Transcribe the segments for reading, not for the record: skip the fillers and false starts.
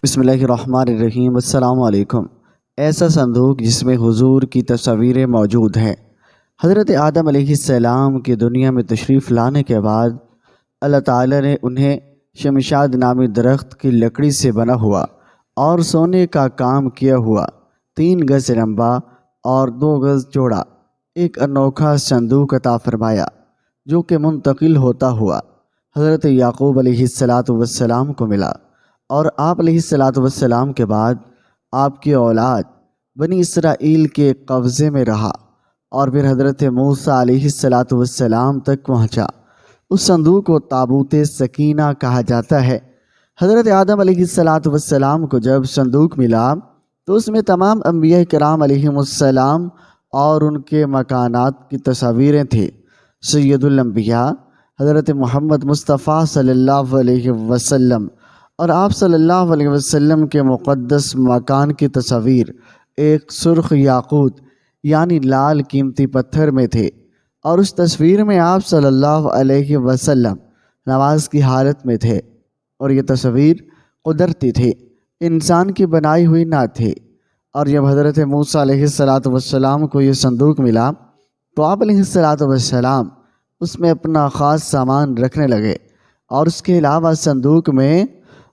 بسم اللہ الرحمن الرحیم۔ السلام علیکم۔ ایسا صندوق جس میں حضور کی تصاویریں موجود ہیں۔ حضرت آدم علیہ السلام کی دنیا میں تشریف لانے کے بعد اللہ تعالی نے انہیں شمشاد نامی درخت کی لکڑی سے بنا ہوا اور سونے کا کام کیا ہوا 3 گز لمبا اور 2 گز چوڑا ایک انوکھا صندوق عطا فرمایا، جو کہ منتقل ہوتا ہوا حضرت یعقوب علیہ السلام کو ملا، اور آپ علیہ السلام کے بعد آپ کی اولاد بنی اسرائیل کے قبضے میں رہا اور پھر حضرت موسیٰ علیہ السلام تک پہنچا۔ اس صندوق کو تابوت سکینہ کہا جاتا ہے۔ حضرت آدم علیہ السلام کو جب صندوق ملا تو اس میں تمام انبیاء کرام علیہم السلام اور ان کے مکانات کی تصاویریں تھیں۔ سید الانبیاء حضرت محمد مصطفیٰ صلی اللہ علیہ وسلم اور آپ صلی اللہ علیہ وسلم کے مقدس مکان کی تصاویر ایک سرخ یاقوت یعنی لال قیمتی پتھر میں تھے، اور اس تصویر میں آپ صلی اللہ علیہ وسلم نماز کی حالت میں تھے، اور یہ تصویر قدرتی تھی، انسان کی بنائی ہوئی نہ تھی۔ اور جب حضرت موسیٰ علیہ السلام کو یہ صندوق ملا تو آپ علیہ السلام اس میں اپنا خاص سامان رکھنے لگے، اور اس کے علاوہ صندوق میں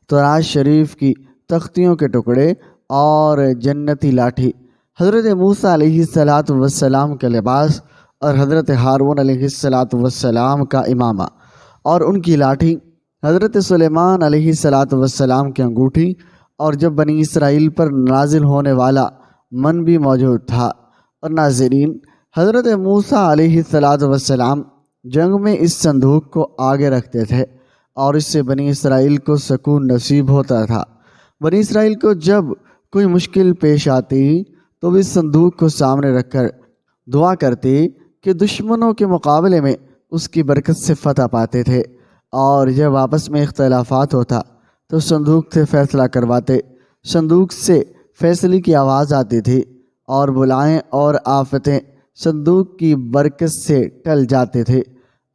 توراۃ شریف کی تختیوں کے ٹکڑے اور جنتی لاٹھی، حضرت موسیٰ علیہ السلام کا لباس اور حضرت ہارون علیہ السلام کا امامہ اور ان کی لاٹھی، حضرت سلیمان علیہ السلام کی انگوٹھی، اور جب بنی اسرائیل پر نازل ہونے والا من بھی موجود تھا۔ اور ناظرین، حضرت موسیٰ علیہ السلام جنگ میں اس صندوق کو آگے رکھتے تھے، اور اس سے بنی اسرائیل کو سکون نصیب ہوتا تھا۔ بنی اسرائیل کو جب کوئی مشکل پیش آتی تو وہ اس صندوق کو سامنے رکھ کر دعا کرتے کہ دشمنوں کے مقابلے میں اس کی برکت سے فتح پاتے تھے، اور جب آپس میں اختلافات ہوتا تو صندوق سے فیصلہ کرواتے۔ صندوق سے فیصلے کی آواز آتی تھی، اور بلائیں اور آفتیں صندوق کی برکت سے ٹل جاتے تھے۔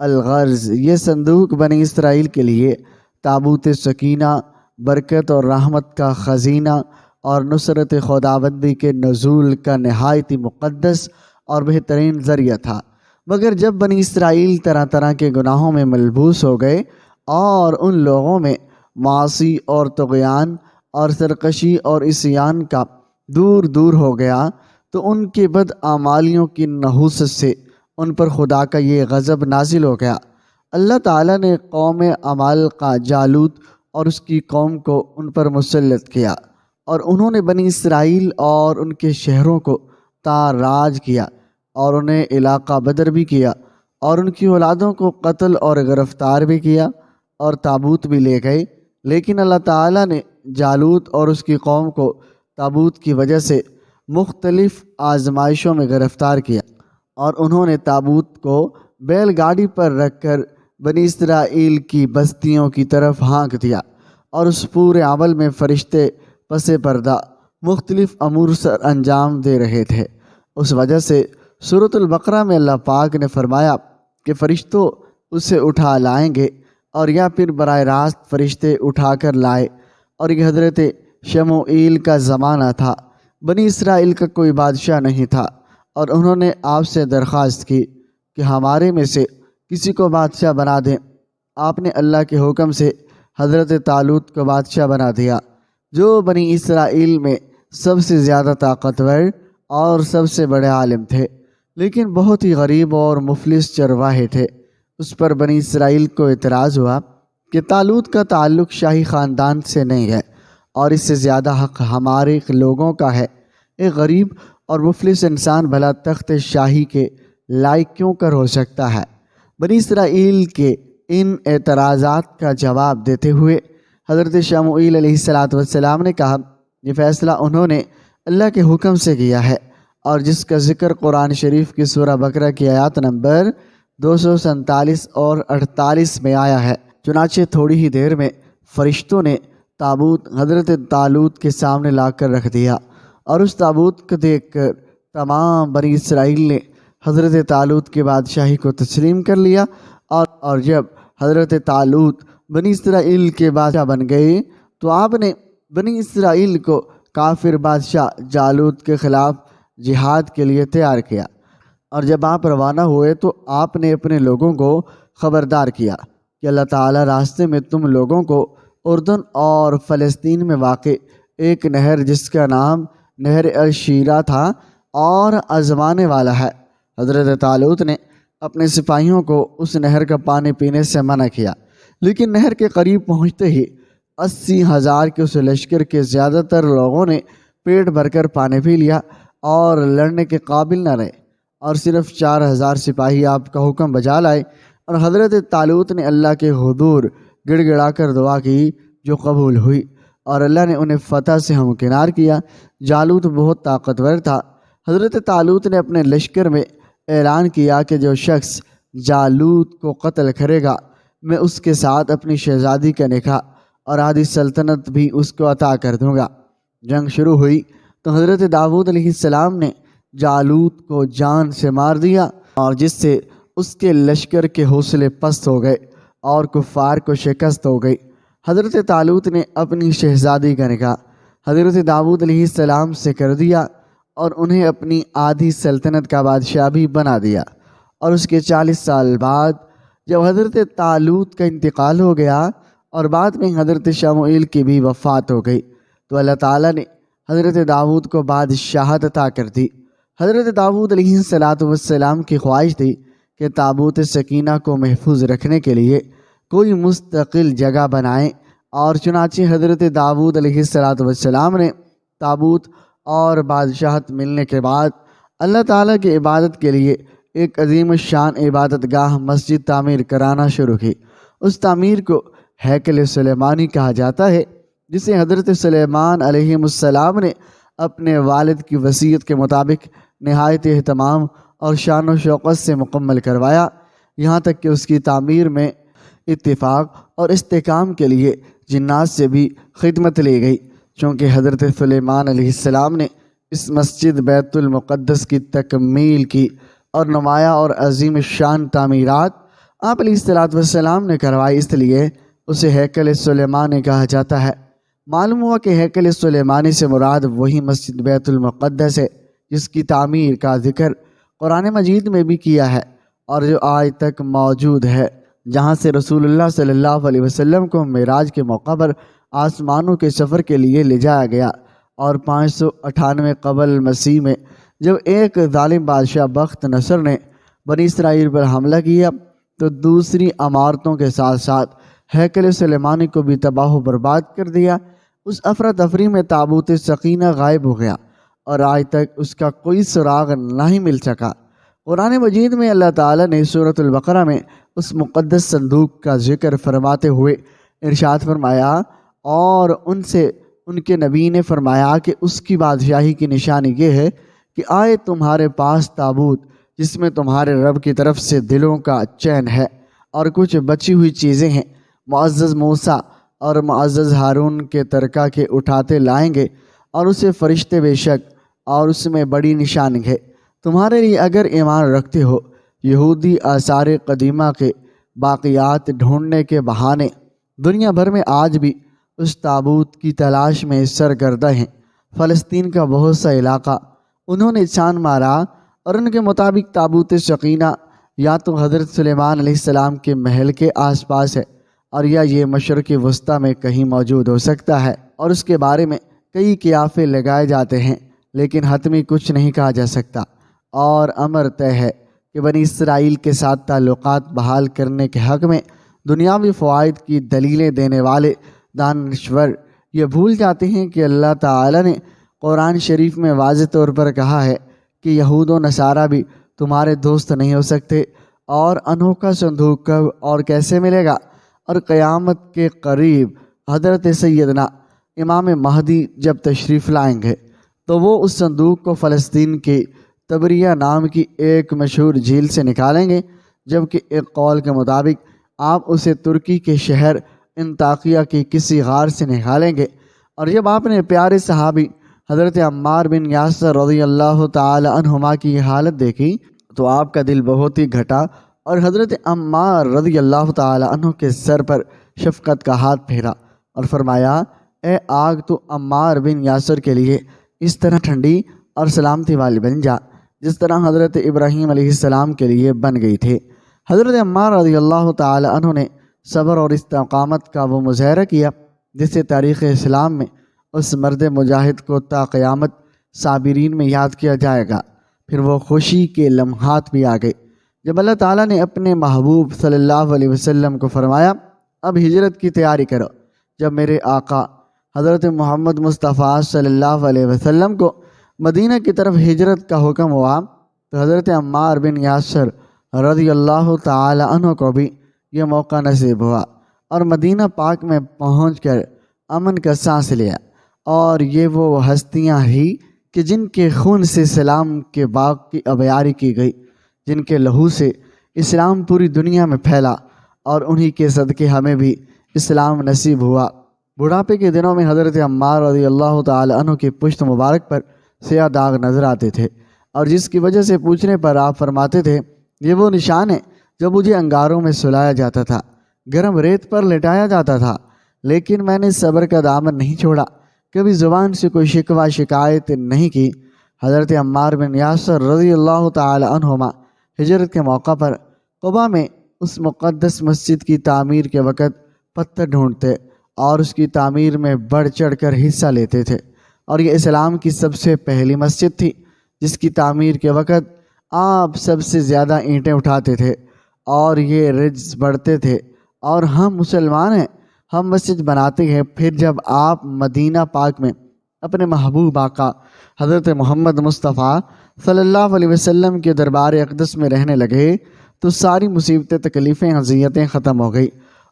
الغرض، یہ صندوق بنی اسرائیل کے لیے تابوت سکینہ، برکت اور رحمت کا خزینہ اور نصرت خداوندی کے نزول کا نہایت مقدس اور بہترین ذریعہ تھا۔ مگر جب بنی اسرائیل طرح طرح کے گناہوں میں ملبوس ہو گئے اور ان لوگوں میں معاصی اور طغیان اور سرکشی اور عصیان کا دور دور ہو گیا، تو ان کے بدعمالیوں کی نحوست سے ان پر خدا کا یہ غضب نازل ہو گیا۔ اللہ تعالیٰ نے قوم عمالقہ جالوت اور اس کی قوم کو ان پر مسلط کیا، اور انہوں نے بنی اسرائیل اور ان کے شہروں کو تاراج کیا، اور انہیں علاقہ بدر بھی کیا، اور ان کی اولادوں کو قتل اور گرفتار بھی کیا، اور تابوت بھی لے گئے۔ لیکن اللہ تعالیٰ نے جالوت اور اس کی قوم کو تابوت کی وجہ سے مختلف آزمائشوں میں گرفتار کیا، اور انہوں نے تابوت کو بیل گاڑی پر رکھ کر بنی اسرائیل کی بستیوں کی طرف ہانک دیا، اور اس پورے عمل میں فرشتے پس پردہ مختلف امور سر انجام دے رہے تھے۔ اس وجہ سے سورۃ البقرہ میں اللہ پاک نے فرمایا کہ فرشتوں اسے اٹھا لائیں گے، اور یا پھر براہ راست فرشتے اٹھا کر لائے۔ اور یہ حضرت شموئیل کا زمانہ تھا۔ بنی اسرائیل کا کوئی بادشاہ نہیں تھا، اور انہوں نے آپ سے درخواست کی کہ ہمارے میں سے کسی کو بادشاہ بنا دیں۔ آپ نے اللہ کے حکم سے حضرت طالوت کو بادشاہ بنا دیا، جو بنی اسرائیل میں سب سے زیادہ طاقتور اور سب سے بڑے عالم تھے، لیکن بہت ہی غریب اور مفلس چرواہے تھے۔ اس پر بنی اسرائیل کو اعتراض ہوا کہ طالوت کا تعلق شاہی خاندان سے نہیں ہے، اور اس سے زیادہ حق ہمارے لوگوں کا ہے۔ ایک غریب اور مفلس انسان بھلا تخت شاہی کے لائق کیوں کر ہو سکتا ہے؟ بنی اسرائیل کے ان اعتراضات کا جواب دیتے ہوئے حضرت شموئیل علیہ السلام نے کہا، یہ فیصلہ انہوں نے اللہ کے حکم سے کیا ہے، اور جس کا ذکر قرآن شریف کی سورہ بقرہ کی آیات نمبر 247 اور 48 میں آیا ہے۔ چنانچہ تھوڑی ہی دیر میں فرشتوں نے تابوت حضرت طالوت کے سامنے لا کر رکھ دیا، اور اس تابوت کو دیکھ کر تمام بنی اسرائیل نے حضرت طالوت کی بادشاہی کو تسلیم کر لیا، اور جب حضرت طالوت بنی اسرائیل کے بادشاہ بن گئے تو آپ نے بنی اسرائیل کو کافر بادشاہ جالوت کے خلاف جہاد کے لیے تیار کیا، اور جب آپ روانہ ہوئے تو آپ نے اپنے لوگوں کو خبردار کیا کہ اللہ تعالیٰ راستے میں تم لوگوں کو اردن اور فلسطین میں واقع ایک نہر جس کا نام نہر الشیرہ تھا اور آزمانے والا ہے۔ حضرت طالوت نے اپنے سپاہیوں کو اس نہر کا پانی پینے سے منع کیا، لیکن نہر کے قریب پہنچتے ہی 80,000 کے اس لشکر کے زیادہ تر لوگوں نے پیٹ بھر کر پانی پی لیا اور لڑنے کے قابل نہ رہے، اور صرف 4,000 سپاہی آپ کا حکم بجا لائے، اور حضرت طالوت نے اللہ کے حضور گڑ گڑا کر دعا کی جو قبول ہوئی، اور اللہ نے انہیں فتح سے ہمکنار کیا۔ جالوت بہت طاقتور تھا۔ حضرت طالوت نے اپنے لشکر میں اعلان کیا کہ جو شخص جالوت کو قتل کرے گا میں اس کے ساتھ اپنی شہزادی کا نکاح اور آدھی سلطنت بھی اس کو عطا کر دوں گا۔ جنگ شروع ہوئی تو حضرت داؤد علیہ السلام نے جالوت کو جان سے مار دیا، اور جس سے اس کے لشکر کے حوصلے پست ہو گئے اور کفار کو شکست ہو گئی۔ حضرت طالوت نے اپنی شہزادی کا نکاح حضرت داؤد علیہ السلام سے کر دیا اور انہیں اپنی آدھی سلطنت کا بادشاہ بھی بنا دیا، اور اس کے 40 سال بعد جب حضرت طالوت کا انتقال ہو گیا اور بعد میں حضرت شموئیل کی بھی وفات ہو گئی تو اللہ تعالیٰ نے حضرت داؤد کو بادشاہت عطا کر دی۔ حضرت داؤد علیہ السلام کی خواہش تھی کہ تابوت سکینہ کو محفوظ رکھنے کے لیے کوئی مستقل جگہ بنائیں، اور چنانچہ حضرت داؤد علیہ السلام نے تابوت اور بادشاہت ملنے کے بعد اللہ تعالیٰ کی عبادت کے لیے ایک عظیم الشان عبادت گاہ مسجد تعمیر کرانا شروع کی۔ اس تعمیر کو ہیکل سلیمانی کہا جاتا ہے، جسے حضرت سلیمان علیہ السلام نے اپنے والد کی وصیت کے مطابق نہایت اہتمام اور شان و شوقت سے مکمل کروایا، یہاں تک کہ اس کی تعمیر میں اتفاق اور استحکام کے لیے جنات سے بھی خدمت لی گئی، چونکہ حضرت سلیمان علیہ السلام نے اس مسجد بیت المقدس کی تکمیل کی اور نمایاں اور عظیم شان تعمیرات آپ علیہ السلام نے کروائی، اس لیے اسے ہیکل سلیمانی کہا جاتا ہے۔ معلوم ہوا کہ ہیکل سلیمانی سے مراد وہی مسجد بیت المقدس ہے جس کی تعمیر کا ذکر قرآن مجید میں بھی کیا ہے اور جو آج تک موجود ہے، جہاں سے رسول اللہ صلی اللہ علیہ وسلم کو معراج کے موقع پر آسمانوں کے سفر کے لیے لے جایا گیا، اور 598 قبل مسیح میں جب ایک ظالم بادشاہ بخت نصر نے بنی اسرائیل پر حملہ کیا تو دوسری عمارتوں کے ساتھ ساتھ ہیکل سلیمانی کو بھی تباہ و برباد کر دیا۔ اس افراتفری میں تابوت سکینہ غائب ہو گیا اور آج تک اس کا کوئی سراغ نہیں مل سکا۔ قرآن مجید میں اللہ تعالیٰ نے سورۃ البقرہ میں اس مقدس صندوق کا ذکر فرماتے ہوئے ارشاد فرمایا، اور ان سے ان کے نبی نے فرمایا کہ اس کی بادشاہی کی نشانی یہ ہے کہ آئے تمہارے پاس تابوت جس میں تمہارے رب کی طرف سے دلوں کا چین ہے اور کچھ بچی ہوئی چیزیں ہیں، معزز موسیٰ اور معزز ہارون کے ترکہ کے اٹھاتے لائیں گے، اور اسے فرشتے بے شک اور اس میں بڑی نشانی ہے۔ تمہارے لیے اگر ایمان رکھتے ہو، یہودی آثار قدیمہ کے باقیات ڈھونڈنے کے بہانے دنیا بھر میں آج بھی اس تابوت کی تلاش میں سرگردہ ہیں۔ فلسطین کا بہت سا علاقہ انہوں نے چھان مارا اور ان کے مطابق تابوت سکینہ یا تو حضرت سلیمان علیہ السلام کے محل کے آس پاس ہے اور یا یہ مشرق وسطیٰ میں کہیں موجود ہو سکتا ہے، اور اس کے بارے میں کئی قیافے لگائے جاتے ہیں، لیکن حتمی کچھ نہیں کہا جا سکتا۔ اور امر طے ہے کہ بنی اسرائیل کے ساتھ تعلقات بحال کرنے کے حق میں دنیاوی فوائد کی دلیلیں دینے والے دانشور یہ بھول جاتے ہیں کہ اللہ تعالیٰ نے قرآن شریف میں واضح طور پر کہا ہے کہ یہود و نصارہ بھی تمہارے دوست نہیں ہو سکتے، اور انوکھا صندوق کب اور کیسے ملے گا؟ اور قیامت کے قریب حضرت سیدنا امام مہدی جب تشریف لائیں گے تو وہ اس صندوق کو فلسطین کی تبریہ نام کی ایک مشہور جھیل سے نکالیں گے، جبکہ ایک قول کے مطابق آپ اسے ترکی کے شہر انطاکیہ کی کسی غار سے نکالیں گے۔ اور جب آپ نے پیارے صحابی حضرت عمار بن یاسر رضی اللہ تعالی عنہما کی یہ حالت دیکھی تو آپ کا دل بہت ہی گھٹا، اور حضرت عمار رضی اللہ تعالی عنہ کے سر پر شفقت کا ہاتھ پھیرا اور فرمایا، اے آگ تو عمار بن یاسر کے لیے اس طرح ٹھنڈی اور سلامتی والی بن جا جس طرح حضرت ابراہیم علیہ السلام کے لیے بن گئی تھی۔ حضرت عمار رضی اللہ تعالی عنہ نے صبر اور استقامت کا وہ مظاہرہ کیا جس سے تاریخ اسلام میں اس مرد مجاہد کو تا قیامت صابرین میں یاد کیا جائے گا۔ پھر وہ خوشی کے لمحات بھی آ گئے جب اللہ تعالیٰ نے اپنے محبوب صلی اللہ علیہ وسلم کو فرمایا اب ہجرت کی تیاری کرو۔ جب میرے آقا حضرت محمد مصطفیٰ صلی اللہ علیہ وسلم کو مدینہ کی طرف ہجرت کا حکم ہوا تو حضرت عمار بن یاسر رضی اللہ تعالی عنہ کو بھی یہ موقع نصیب ہوا اور مدینہ پاک میں پہنچ کر امن کا سانس لیا۔ اور یہ وہ ہستیاں ہی کہ جن کے خون سے اسلام کے باغ کی آبیاری کی گئی، جن کے لہو سے اسلام پوری دنیا میں پھیلا، اور انہی کے صدقے ہمیں بھی اسلام نصیب ہوا۔ بڑھاپے کے دنوں میں حضرت عمار رضی اللہ تعالی عنہ کی پشت مبارک پر سیاہ داغ نظر آتے تھے، اور جس کی وجہ سے پوچھنے پر آپ فرماتے تھے یہ وہ نشان ہے جب مجھے انگاروں میں سلایا جاتا تھا، گرم ریت پر لٹایا جاتا تھا، لیکن میں نے صبر کا دامن نہیں چھوڑا، کبھی زبان سے کوئی شکوہ شکایت نہیں کی۔ حضرت عمار بن یاسر رضی اللہ تعالی عنہما ہجرت کے موقع پر قباء میں اس مقدس مسجد کی تعمیر کے وقت پتھر ڈھونڈتے اور اس کی تعمیر میں بڑھ چڑھ کر حصہ لیتے تھے، اور یہ اسلام کی سب سے پہلی مسجد تھی جس کی تعمیر کے وقت آپ سب سے زیادہ اینٹیں اٹھاتے تھے، اور یہ رجز بڑھتے تھے اور ہم مسلمان ہیں، ہم مسجد بناتے ہیں۔ پھر جب آپ مدینہ پاک میں اپنے محبوب آقا حضرت محمد مصطفیٰ صلی اللہ علیہ وسلم کے دربار اقدس میں رہنے لگے تو ساری مصیبتیں، تکلیفیں، اذیتیں ختم ہو گئی۔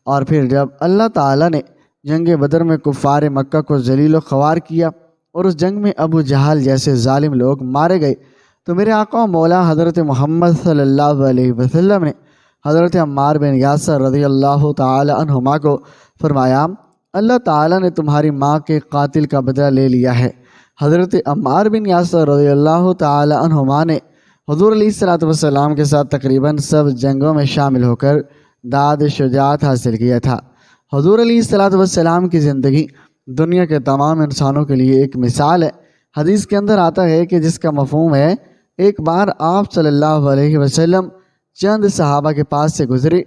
اور پھر جب اللہ تعالیٰ نے جنگ بدر میں کفار مکہ کو ذلیل و خوار کیا اور اس جنگ میں ابو جہل جیسے ظالم لوگ مارے گئے تو میرے آقا و مولا حضرت محمد صلی اللہ علیہ وسلم نے حضرت عمار بن یاسر رضی اللہ تعالی عنہما کو فرمایا اللہ تعالیٰ نے تمہاری ماں کے قاتل کا بدلہ لے لیا ہے۔ حضرت عمار بن یاسر رضی اللہ تعالی عنہما نے حضور علیہ السلام کے ساتھ تقریباً سب جنگوں میں شامل ہو کر داد شجاعت حاصل کیا تھا۔ حضور علیہ السلام کی زندگی دنیا کے تمام انسانوں کے لیے ایک مثال ہے۔ حدیث کے اندر آتا ہے کہ جس کا مفہوم ہے ایک بار آپ صلی اللہ علیہ وسلم چند صحابہ کے پاس سے گزرے،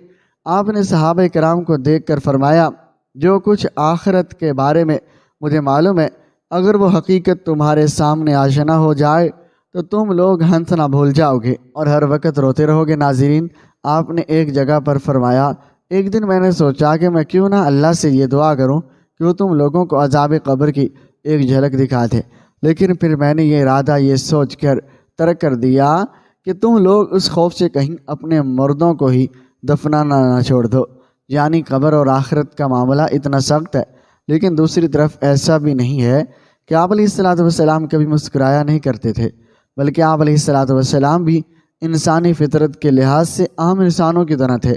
آپ نے صحابہ کرام کو دیکھ کر فرمایا جو کچھ آخرت کے بارے میں مجھے معلوم ہے اگر وہ حقیقت تمہارے سامنے آشنا ہو جائے تو تم لوگ ہنسنا بھول جاؤ گے اور ہر وقت روتے رہو گے۔ ناظرین، آپ نے ایک جگہ پر فرمایا ایک دن میں نے سوچا کہ میں کیوں نہ اللہ سے یہ دعا کروں کہ وہ تم لوگوں کو عذاب قبر کی ایک جھلک دکھا دے، لیکن پھر میں نے یہ ارادہ یہ سوچ کر ترک کر دیا کہ تم لوگ اس خوف سے کہیں اپنے مردوں کو ہی دفنانا نہ چھوڑ دو۔ یعنی قبر اور آخرت کا معاملہ اتنا سخت ہے، لیکن دوسری طرف ایسا بھی نہیں ہے کہ آپ علیہ السلام کبھی مسکرایا نہیں کرتے تھے، بلکہ آپ علیہ السلام بھی انسانی فطرت کے لحاظ سے عام انسانوں کی طرح تھے۔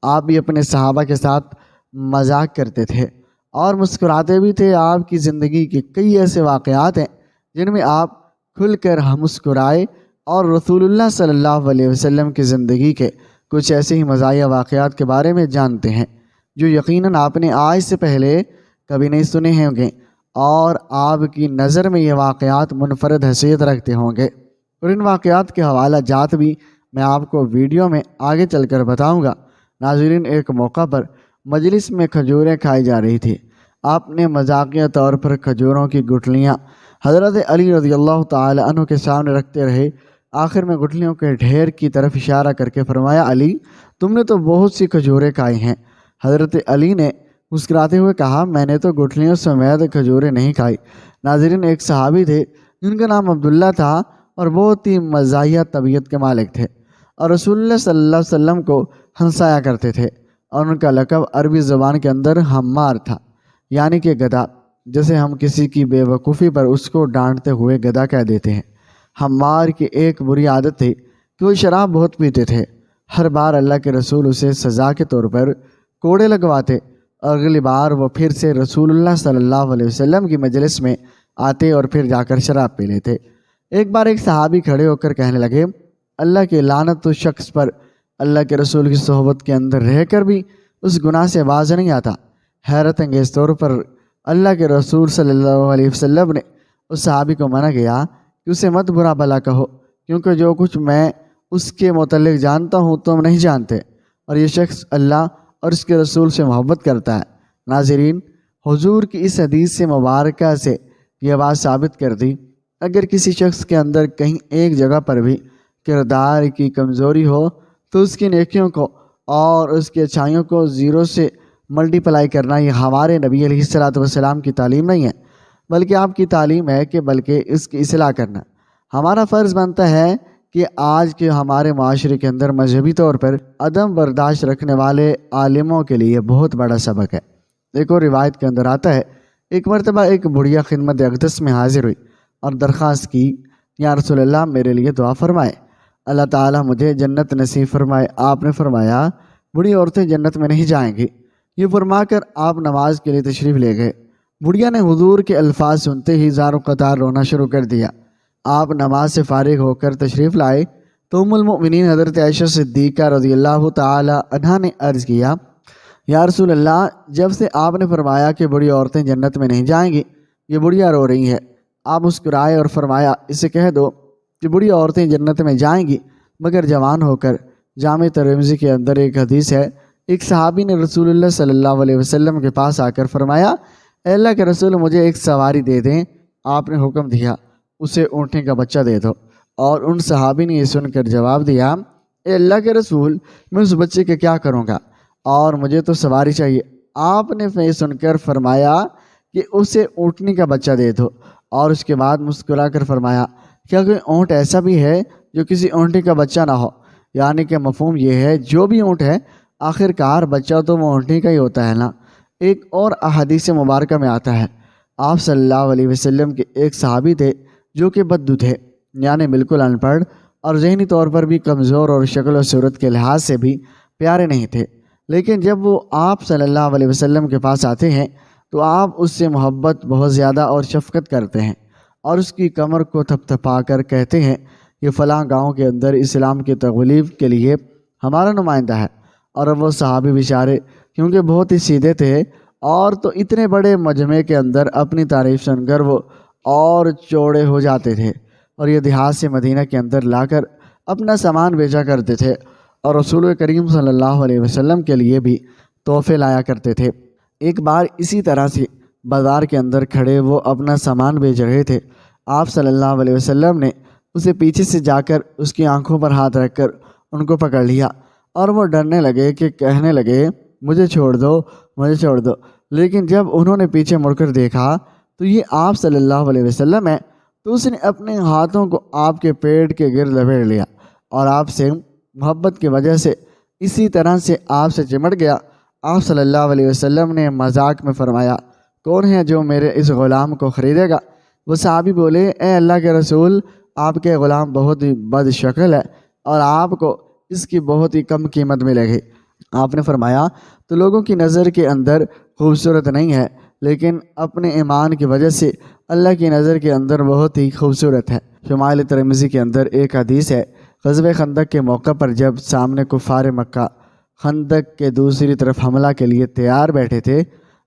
آپ بھی اپنے صحابہ کے ساتھ مذاق کرتے تھے اور مسکراتے بھی تھے۔ آپ کی زندگی کے کئی ایسے واقعات ہیں جن میں آپ کھل کر مسکرائے، اور رسول اللہ صلی اللہ علیہ وسلم کی زندگی کے کچھ ایسے ہی مزاحیہ واقعات کے بارے میں جانتے ہیں جو یقیناً آپ نے آج سے پہلے کبھی نہیں سنے ہوں گے، اور آپ کی نظر میں یہ واقعات منفرد حیثیت رکھتے ہوں گے، اور ان واقعات کے حوالہ جات بھی میں آپ کو ویڈیو میں آگے چل کر بتاؤں گا۔ ناظرین، ایک موقع پر مجلس میں کھجوریں کھائی جا رہی تھی۔ آپ نے مذاقیہ طور پر کھجوروں کی گٹھلیاں حضرت علی رضی اللہ تعالی عنہ کے سامنے رکھتے رہے۔ آخر میں گٹھلیوں کے ڈھیر کی طرف اشارہ کر کے فرمایا علی تم نے تو بہت سی کھجوریں کھائی ہیں۔ حضرت علی نے مسکراتے ہوئے کہا میں نے تو گٹھلیوں سمیت کھجوریں نہیں کھائی۔ ناظرین، ایک صحابی تھے جن کا نام عبداللہ تھا اور بہت ہی مزاحیہ طبیعت کے مالک تھے، اور رسول اللہ صلی اللہ علیہ وسلم کو ہنسایا کرتے تھے، اور ان کا لقب عربی زبان کے اندر حمار تھا، یعنی کہ گدھا۔ جیسے ہم کسی کی بے وقوفی پر اس کو ڈانٹتے ہوئے گدھا کہہ دیتے ہیں۔ حمار کی ایک بری عادت تھی کہ وہ شراب بہت پیتے تھے۔ ہر بار اللہ کے رسول اسے سزا کے طور پر کوڑے لگواتے، اور اگلی بار وہ پھر سے رسول اللہ صلی اللہ علیہ وسلم کی مجلس میں آتے اور پھر جا کر شراب پی لیتے۔ ایک بار ایک صحابی کھڑے ہو کر کہنے لگے اللہ کی لعنت اس شخص پر اللہ کے رسول کی صحبت کے اندر رہ کر بھی اس گناہ سے باز نہیں آتا۔ حیرت انگیز طور پر اللہ کے رسول صلی اللہ علیہ وسلم نے اس صحابی کو منع کیا کہ اسے مت برا بھلا کہو، کیونکہ جو کچھ میں اس کے متعلق جانتا ہوں تم نہیں جانتے، اور یہ شخص اللہ اور اس کے رسول سے محبت کرتا ہے۔ ناظرین، حضور کی اس حدیث سے مبارکہ سے یہ بات ثابت کر دی، اگر کسی شخص کے اندر کہیں ایک جگہ پر بھی کردار کی کمزوری ہو تو اس کی نیکیوں کو اور اس کی اچھائیوں کو زیرو سے ملٹی پلائی کرنا یہ ہمارے نبی علیہ السلام کی تعلیم نہیں ہے، بلکہ آپ کی تعلیم ہے کہ بلکہ اس کی اصلاح کرنا ہمارا فرض بنتا ہے کہ آج کے ہمارے معاشرے کے اندر مذہبی طور پر عدم برداشت رکھنے والے عالموں کے لیے بہت بڑا سبق ہے۔ ایک اور روایت کے اندر آتا ہے، ایک مرتبہ ایک بڑھیا خدمت اقدس میں حاضر ہوئی اور درخواست کی، یا رسول اللہ میرے لیے دعا فرمائے، اللہ تعالیٰ مجھے جنت نصیب فرمائے۔ آپ نے فرمایا بڑھی عورتیں جنت میں نہیں جائیں گی۔ یہ فرما کر آپ نماز کے لیے تشریف لے گئے۔ بڑھیا نے حضور کے الفاظ سنتے ہی زار و قطار رونا شروع کر دیا۔ آپ نماز سے فارغ ہو کر تشریف لائے تو ام المؤمنین حضرت عائشہ صدیقہ رضی اللہ تعالی عنہا نے عرض کیا، یا رسول اللہ، جب سے آپ نے فرمایا کہ بڑی عورتیں جنت میں نہیں جائیں گی، یہ بڑھیا رو رہی ہے۔ آپ مسکرائے اور فرمایا، اسے کہہ دو کہ بڑی عورتیں جنت میں جائیں گی مگر جوان ہو کر۔ جامع ترمذی کے اندر ایک حدیث ہے، ایک صحابی نے رسول اللہ صلی اللہ علیہ وسلم کے پاس آ کر فرمایا، اے اللہ کے رسول، مجھے ایک سواری دے دیں۔ آپ نے حکم دیا، اسے اونٹنے کا بچہ دے دو۔ اور ان صحابی نے یہ سن کر جواب دیا، اے اللہ کے رسول، میں اس بچے کے کیا کروں گا، اور مجھے تو سواری چاہیے۔ آپ نے یہ سن کر فرمایا کہ اسے اونٹنے کا بچہ دے دو، اور اس کے بعد مسکرا کر فرمایا، کیا کوئی اونٹ ایسا بھی ہے جو کسی اونٹنے کا بچہ نہ ہو؟ یعنی کہ مفہوم یہ ہے، جو بھی اونٹ ہے آخر کار بچہ تو وہ اونٹنے کا ہی ہوتا ہے نا۔ ایک اور احادیث مبارکہ میں آتا ہے، آپ صلی اللہ علیہ وسلم کے ایک صحابی تھے جو کہ بدو تھے، یعنی بالکل ان پڑھ اور ذہنی طور پر بھی کمزور اور شکل و صورت کے لحاظ سے بھی پیارے نہیں تھے، لیکن جب وہ آپ صلی اللہ علیہ وسلم کے پاس آتے ہیں تو آپ اس سے محبت بہت زیادہ اور شفقت کرتے ہیں، اور اس کی کمر کو تھپ تھپا کر کہتے ہیں، یہ فلاں گاؤں کے اندر اسلام کی تبلیغ کے لیے ہمارا نمائندہ ہے۔ اور وہ صحابی بیچارے کیونکہ بہت ہی سیدھے تھے، اور تو اتنے بڑے مجمع کے اندر اپنی تعریف سن کر وہ اور چوڑے ہو جاتے تھے، اور یہ دیہات سے مدینہ کے اندر لا کر اپنا سامان بیچا کرتے تھے، اور رسول کریم صلی اللہ علیہ وسلم کے لیے بھی تحفے لایا کرتے تھے۔ ایک بار اسی طرح سے بازار کے اندر کھڑے وہ اپنا سامان بیچ رہے تھے، آپ صلی اللہ علیہ وسلم نے اسے پیچھے سے جا کر اس کی آنکھوں پر ہاتھ رکھ کر ان کو پکڑ لیا، اور وہ ڈرنے لگے کہ کہنے لگے، مجھے چھوڑ دو، مجھے چھوڑ دو۔ لیکن جب انہوں نے پیچھے مڑ کر دیکھا تو یہ آپ صلی اللہ علیہ وسلم ہے، تو اس نے اپنے ہاتھوں کو آپ کے پیٹ کے گرد لپیٹ لیا، اور آپ سے محبت کی وجہ سے اسی طرح سے آپ سے چمٹ گیا۔ آپ صلی اللہ علیہ وسلم نے مذاق میں فرمایا، کون ہے جو میرے اس غلام کو خریدے گا؟ وہ صحابی بولے، اے اللہ کے رسول، آپ کے غلام بہت ہی بد شکل ہے اور آپ کو اس کی بہت ہی کم قیمت ملے گی۔ آپ نے فرمایا، تو لوگوں کی نظر کے اندر خوبصورت نہیں ہے، لیکن اپنے ایمان کی وجہ سے اللہ کی نظر کے اندر بہت ہی خوبصورت ہے۔ شمائل ترمذی کے اندر ایک حدیث ہے، غزوہ خندق کے موقع پر جب سامنے کفار مکہ خندق کے دوسری طرف حملہ کے لیے تیار بیٹھے تھے،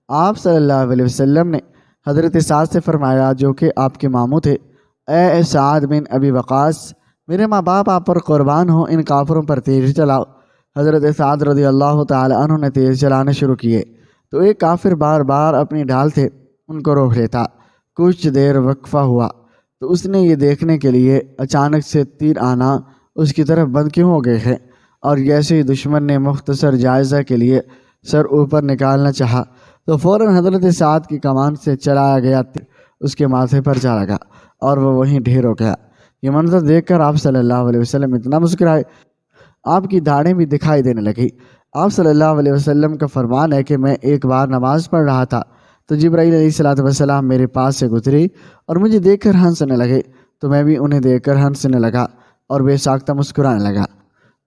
آپ صلی اللہ علیہ وسلم نے حضرت سعد سے فرمایا، جو کہ آپ کے ماموں تھے، اے سعد بن ابی وقاص، میرے ماں باپ آپ پر قربان ہوں، ان کافروں پر تیر چلاؤ۔ حضرت سعد رضی اللہ تعالی عنہ نے تیر چلانے شروع کیے تو ایک کافر بار بار اپنی ڈھال سے ان کو روک لیتا۔ کچھ دیر وقفہ ہوا تو اس نے یہ دیکھنے کے لیے اچانک سے تیر آنا اس کی طرف بند کیوں ہو گئے ہیں، اور جیسے ہی دشمن نے مختصر جائزہ کے لیے سر اوپر نکالنا چاہا تو فوراً حضرت سعد کی کمان سے چلایا گیا تیر اس کے ماتھے پر جا لگا اور وہ وہیں ڈھیر ہو گیا۔ یہ منظر دیکھ کر آپ صلی اللہ علیہ وسلم اتنا مسکرائے، آپ کی داڑھیں بھی دکھائی دینے لگی۔ آپ صلی اللہ علیہ وسلم کا فرمان ہے کہ میں ایک بار نماز پڑھ رہا تھا تو جبرائیل علیہ السلام میرے پاس سے گزری اور مجھے دیکھ کر ہنسنے لگے، تو میں بھی انہیں دیکھ کر ہنسنے لگا اور بے ساختہ مسکرانے لگا۔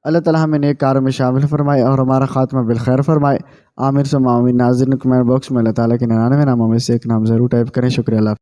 اللہ تعالیٰ ہمیں نیک کاروں میں شامل فرمائے اور ہمارا خاتمہ بالخیر فرمائے، آمین ثم آمین۔ ناظرین، کمنٹ باکس میں اللہ تعالیٰ کے 99 ناموں میں سے ایک نام ضرور ٹائپ کریں۔ شکریہ اللہ۔